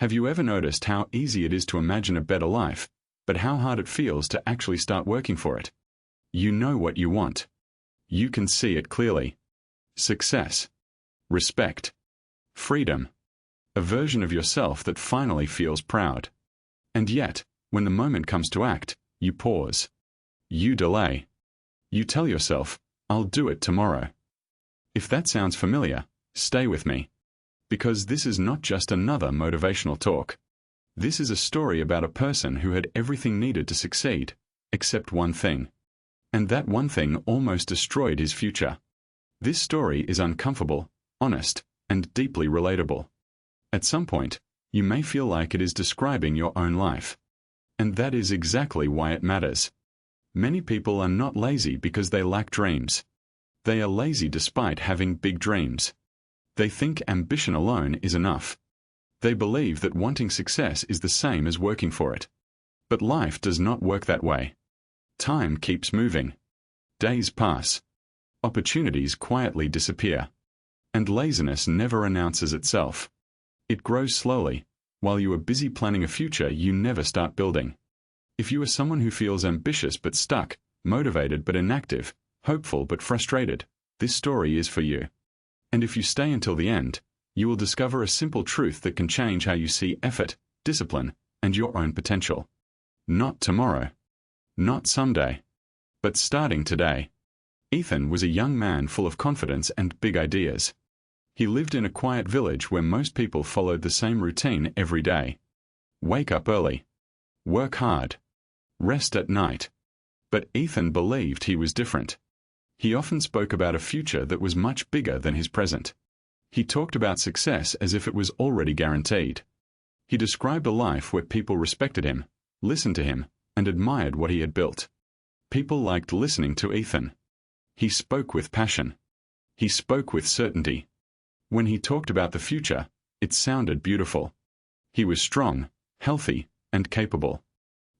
Have you ever noticed how easy it is to imagine a better life, but how hard it feels to actually start working for it? You know what you want. You can see it clearly. Success, respect, freedom, a version of yourself that finally feels proud. And yet, when the moment comes to act, you pause. You delay. You tell yourself, I'll do it tomorrow. If that sounds familiar, stay with me. Because this is not just another motivational talk. This is a story about a person who had everything needed to succeed, except one thing. And that one thing almost destroyed his future. This story is uncomfortable, honest, and deeply relatable. At some point, you may feel like it is describing your own life. And that is exactly why it matters. Many people are not lazy because they lack dreams. They are lazy despite having big dreams. They think ambition alone is enough. They believe that wanting success is the same as working for it. But life does not work that way. Time keeps moving. Days pass. Opportunities quietly disappear. And laziness never announces itself. It grows slowly. While you are busy planning a future you never start building. If you are someone who feels ambitious but stuck, motivated but inactive, hopeful but frustrated, this story is for you. And if you stay until the end, you will discover a simple truth that can change how you see effort, discipline, and your own potential. Not tomorrow. Not someday. But starting today. Ethan was a young man full of confidence and big ideas. He lived in a quiet village where most people followed the same routine every day. Wake up early. Work hard. Rest at night. But Ethan believed he was different. He often spoke about a future that was much bigger than his present. He talked about success as if it was already guaranteed. He described a life where people respected him, listened to him, and admired what he had built. People liked listening to Ethan. He spoke with passion. He spoke with certainty. When he talked about the future, it sounded beautiful. He was strong, healthy, and capable.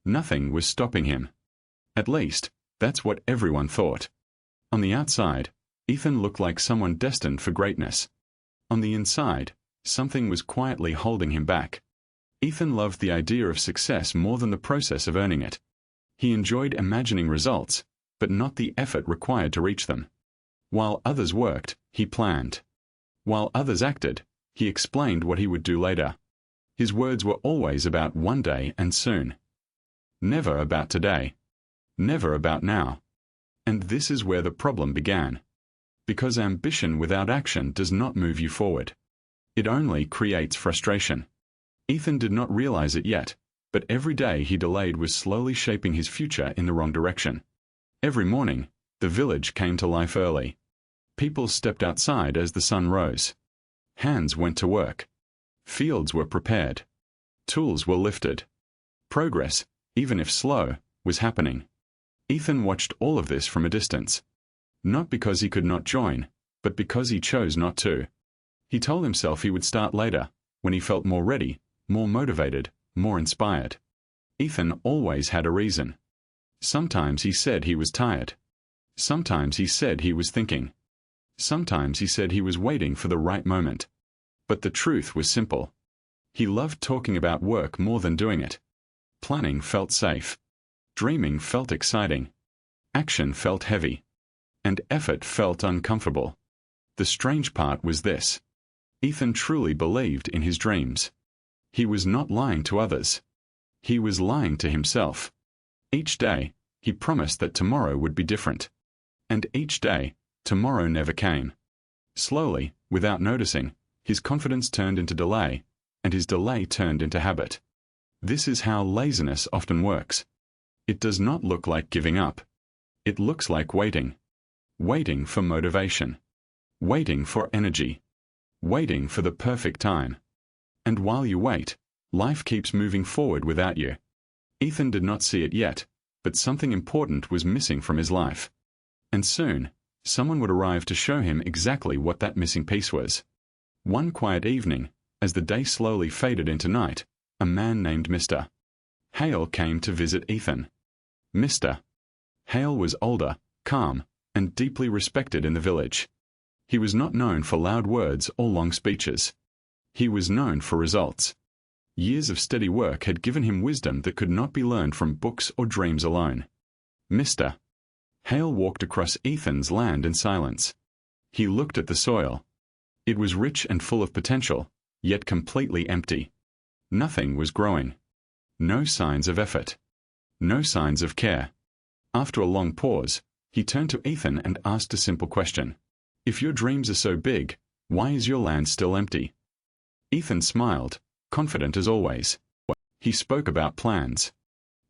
Nothing was stopping him. At least, that's what everyone thought. On the outside, Ethan looked like someone destined for greatness. On the inside, something was quietly holding him back. Ethan loved the idea of success more than the process of earning it. He enjoyed imagining results, but not the effort required to reach them. While others worked, he planned. While others acted, he explained what he would do later. His words were always about one day and soon. Never about today. Never about now. And this is where the problem began. Because ambition without action does not move you forward. It only creates frustration. Ethan did not realize it yet, but every day he delayed was slowly shaping his future in the wrong direction. Every morning, the village came to life early. People stepped outside as the sun rose. Hands went to work. Fields were prepared. Tools were lifted. Progress, even if slow, was happening. Ethan watched all of this from a distance. Not because he could not join, but because he chose not to. He told himself he would start later, when he felt more ready, more motivated, more inspired. Ethan always had a reason. Sometimes he said he was tired. Sometimes he said he was thinking. Sometimes he said he was waiting for the right moment. But the truth was simple. He loved talking about work more than doing it. Planning felt safe. Dreaming felt exciting. Action felt heavy. And effort felt uncomfortable. The strange part was this. Ethan truly believed in his dreams. He was not lying to others. He was lying to himself. Each day, he promised that tomorrow would be different. And each day, tomorrow never came. Slowly, without noticing, his confidence turned into delay, and his delay turned into habit. This is how laziness often works. It does not look like giving up. It looks like waiting. Waiting for motivation. Waiting for energy. Waiting for the perfect time. And while you wait, life keeps moving forward without you. Ethan did not see it yet, but something important was missing from his life. And soon, someone would arrive to show him exactly what that missing piece was. One quiet evening, as the day slowly faded into night, a man named Mr. Hale came to visit Ethan. Mr. Hale was older, calm, and deeply respected in the village. He was not known for loud words or long speeches. He was known for results. Years of steady work had given him wisdom that could not be learned from books or dreams alone. Mr. Hale walked across Ethan's land in silence. He looked at the soil. It was rich and full of potential, yet completely empty. Nothing was growing. No signs of effort. No signs of care. After a long pause, he turned to Ethan and asked a simple question. If your dreams are so big, why is your land still empty? Ethan smiled, confident as always. He spoke about plans.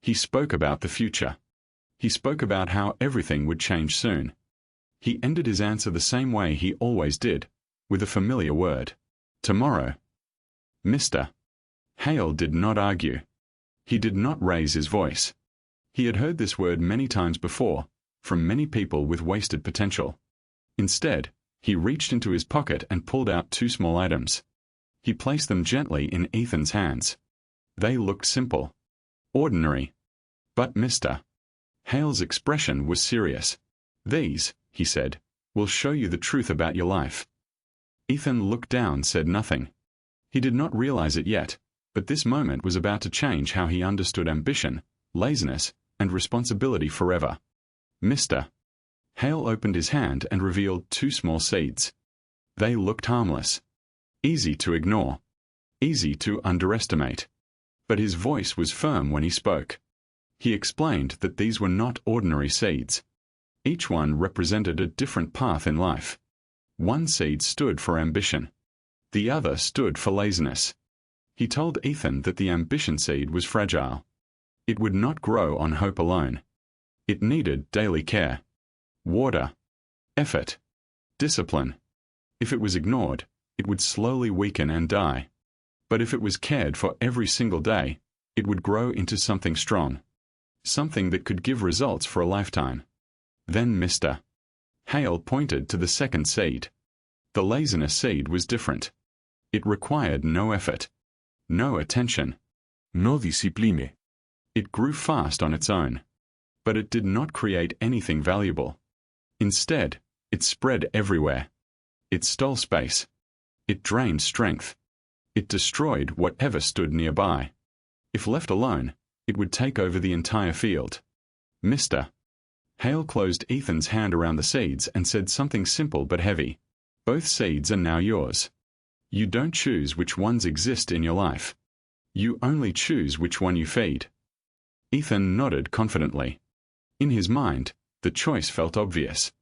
He spoke about the future. He spoke about how everything would change soon. He ended his answer the same way he always did, with a familiar word. Tomorrow. Mr. Hale did not argue. He did not raise his voice. He had heard this word many times before, from many people with wasted potential. Instead, he reached into his pocket and pulled out 2 small items. He placed them gently in Ethan's hands. They looked simple. Ordinary. But Mr. Hale's expression was serious. These, he said, will show you the truth about your life. Ethan looked down, said nothing. He did not realize it yet, but this moment was about to change how he understood ambition, laziness, and responsibility forever. Mr. Hale opened his hand and revealed 2 small seeds. They looked harmless. Easy to ignore. Easy to underestimate. But his voice was firm when he spoke. He explained that these were not ordinary seeds. Each one represented a different path in life. One seed stood for ambition. The other stood for laziness. He told Ethan that the ambition seed was fragile. It would not grow on hope alone. It needed daily care, water, effort, discipline. If it was ignored, it would slowly weaken and die. But if it was cared for every single day, it would grow into something strong. Something that could give results for a lifetime. Then Mr. Hale pointed to the second seed. The laziness seed was different. It required no effort, no attention, no discipline. It grew fast on its own. But it did not create anything valuable. Instead, it spread everywhere. It stole space. It drained strength. It destroyed whatever stood nearby. If left alone, it would take over the entire field. Mr. Hale closed Ethan's hand around the seeds and said something simple but heavy. Both seeds are now yours. You don't choose which ones exist in your life. You only choose which one you feed. Ethan nodded confidently. In his mind, the choice felt obvious.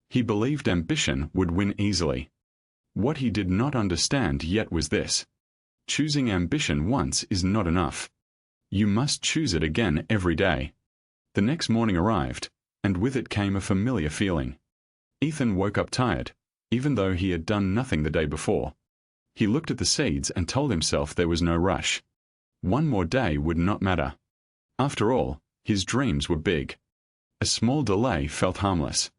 He believed ambition would win easily. What he did not understand yet was this. Choosing ambition once is not enough. You must choose it again every day. The next morning arrived, and with it came a familiar feeling. Ethan woke up tired, even though he had done nothing the day before. He looked at the seeds and told himself there was no rush. One more day would not matter. After all, his dreams were big. A small delay felt harmless.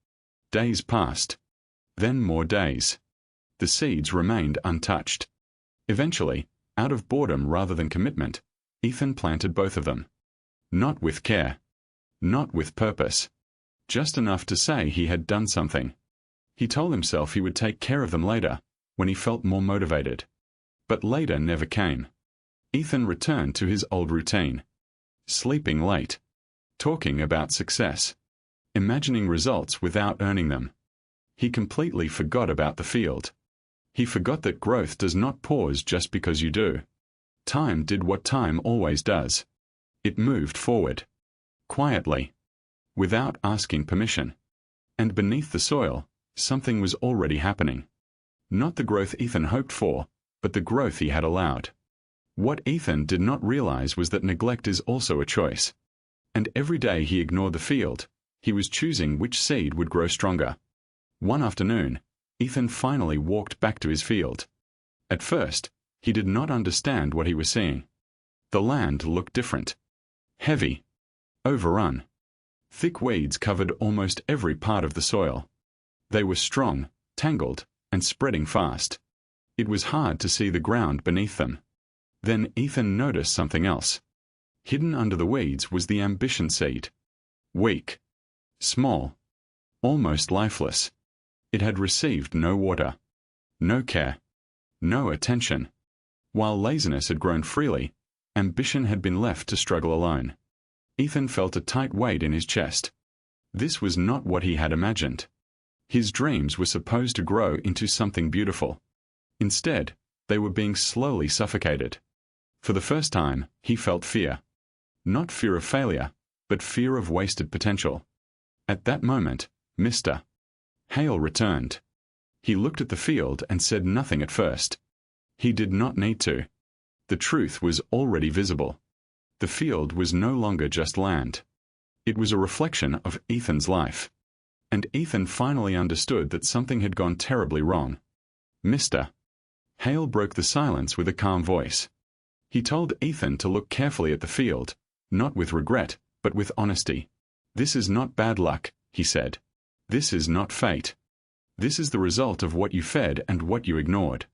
Days passed. Then more days. The seeds remained untouched. Eventually, out of boredom rather than commitment, Ethan planted both of them. Not with care. Not with purpose. Just enough to say he had done something. He told himself he would take care of them later, when he felt more motivated. But later never came. Ethan returned to his old routine. Sleeping late. Talking about success. Imagining results without earning them. He completely forgot about the field. He forgot that growth does not pause just because you do. Time did what time always does. It moved forward. Quietly. Without asking permission. And beneath the soil, something was already happening. Not the growth Ethan hoped for, but the growth he had allowed. What Ethan did not realize was that neglect is also a choice. And every day he ignored the field, he was choosing which seed would grow stronger. One afternoon, Ethan finally walked back to his field. At first, he did not understand what he was seeing. The land looked different. Heavy. Overrun. Thick weeds covered almost every part of the soil. They were strong, tangled, and spreading fast. It was hard to see the ground beneath them. Then Ethan noticed something else. Hidden under the weeds was the ambition seed. Weak. Small. Almost lifeless. It had received no water. No care. No attention. While laziness had grown freely, ambition had been left to struggle alone. Ethan felt a tight weight in his chest. This was not what he had imagined. His dreams were supposed to grow into something beautiful. Instead, they were being slowly suffocated. For the first time, he felt fear. Not fear of failure, but fear of wasted potential. At that moment, Mr. Hale returned. He looked at the field and said nothing at first. He did not need to. The truth was already visible. The field was no longer just land. It was a reflection of Ethan's life. And Ethan finally understood that something had gone terribly wrong. Mr. Hale broke the silence with a calm voice. He told Ethan to look carefully at the field, not with regret, but with honesty. This is not bad luck, he said. This is not fate. This is the result of what you fed and what you ignored.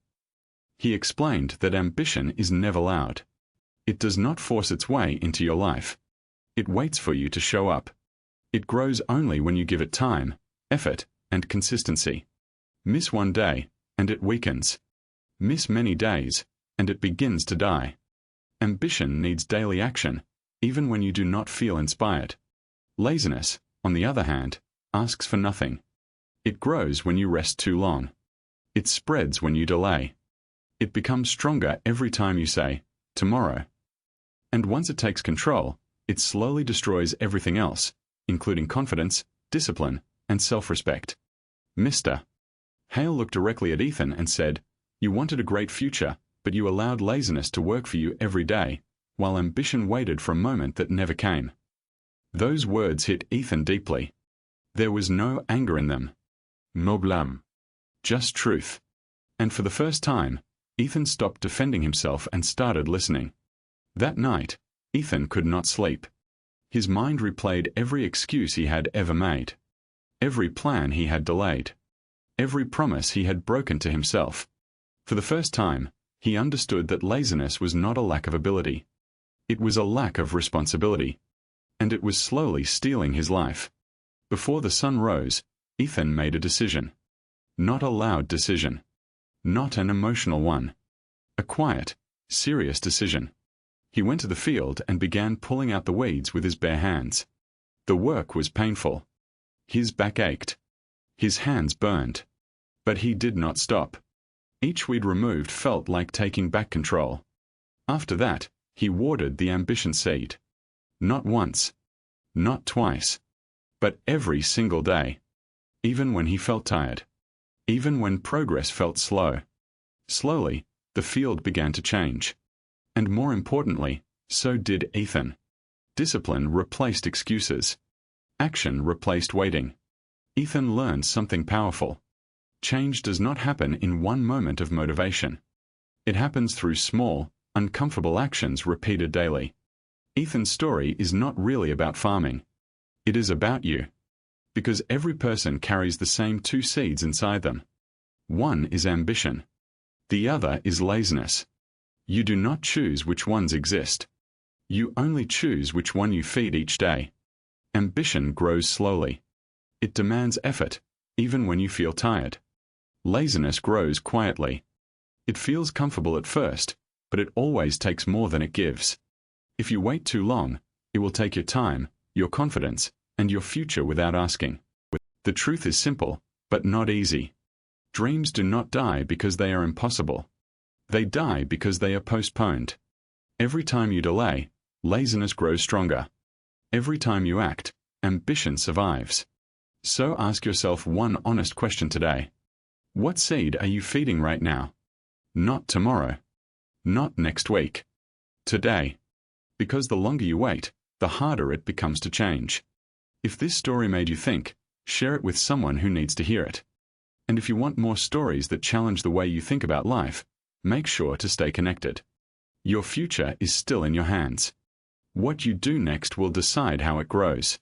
He explained that ambition is never loud. It does not force its way into your life. It waits for you to show up. It grows only when you give it time, effort, and consistency. Miss one day, and it weakens. Miss many days, and it begins to die. Ambition needs daily action, even when you do not feel inspired. Laziness, on the other hand, asks for nothing. It grows when you rest too long. It spreads when you delay. It becomes stronger every time you say, tomorrow. And once it takes control, it slowly destroys everything else, including confidence, discipline, and self-respect. Mr. Hale looked directly at Ethan and said, "You wanted a great future, but you allowed laziness to work for you every day, while ambition waited for a moment that never came." Those words hit Ethan deeply. There was no anger in them. No blame. Just truth. And for the first time, Ethan stopped defending himself and started listening. That night, Ethan could not sleep. His mind replayed every excuse he had ever made. Every plan he had delayed. Every promise he had broken to himself. For the first time, he understood that laziness was not a lack of ability. It was a lack of responsibility. And it was slowly stealing his life. Before the sun rose, Ethan made a decision. Not a loud decision. Not an emotional one. A quiet, serious decision. He went to the field and began pulling out the weeds with his bare hands. The work was painful. His back ached. His hands burned. But he did not stop. Each weed removed felt like taking back control. After that, he watered the ambition seed. Not once. Not twice. But every single day. Even when he felt tired. Even when progress felt slow. Slowly, the field began to change. And more importantly, so did Ethan. Discipline replaced excuses. Action replaced waiting. Ethan learned something powerful. Change does not happen in one moment of motivation. It happens through small, uncomfortable actions repeated daily. Ethan's story is not really about farming. It is about you. Because every person carries the same two seeds inside them. One is ambition. The other is laziness. You do not choose which ones exist. You only choose which one you feed each day. Ambition grows slowly. It demands effort, even when you feel tired. Laziness grows quietly. It feels comfortable at first, but it always takes more than it gives. If you wait too long, it will take your time, your confidence, and your future without asking. The truth is simple, but not easy. Dreams do not die because they are impossible. They die because they are postponed. Every time you delay, laziness grows stronger. Every time you act, ambition survives. So ask yourself one honest question today. What seed are you feeding right now? Not tomorrow. Not next week. Today. Because the longer you wait, the harder it becomes to change. If this story made you think, share it with someone who needs to hear it. And if you want more stories that challenge the way you think about life, make sure to stay connected. Your future is still in your hands. What you do next will decide how it grows.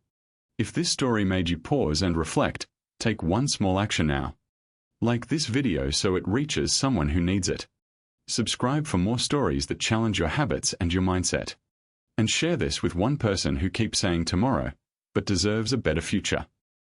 If this story made you pause and reflect, take one small action now. Like this video so it reaches someone who needs it. Subscribe for more stories that challenge your habits and your mindset. And share this with one person who keeps saying tomorrow, but deserves a better future.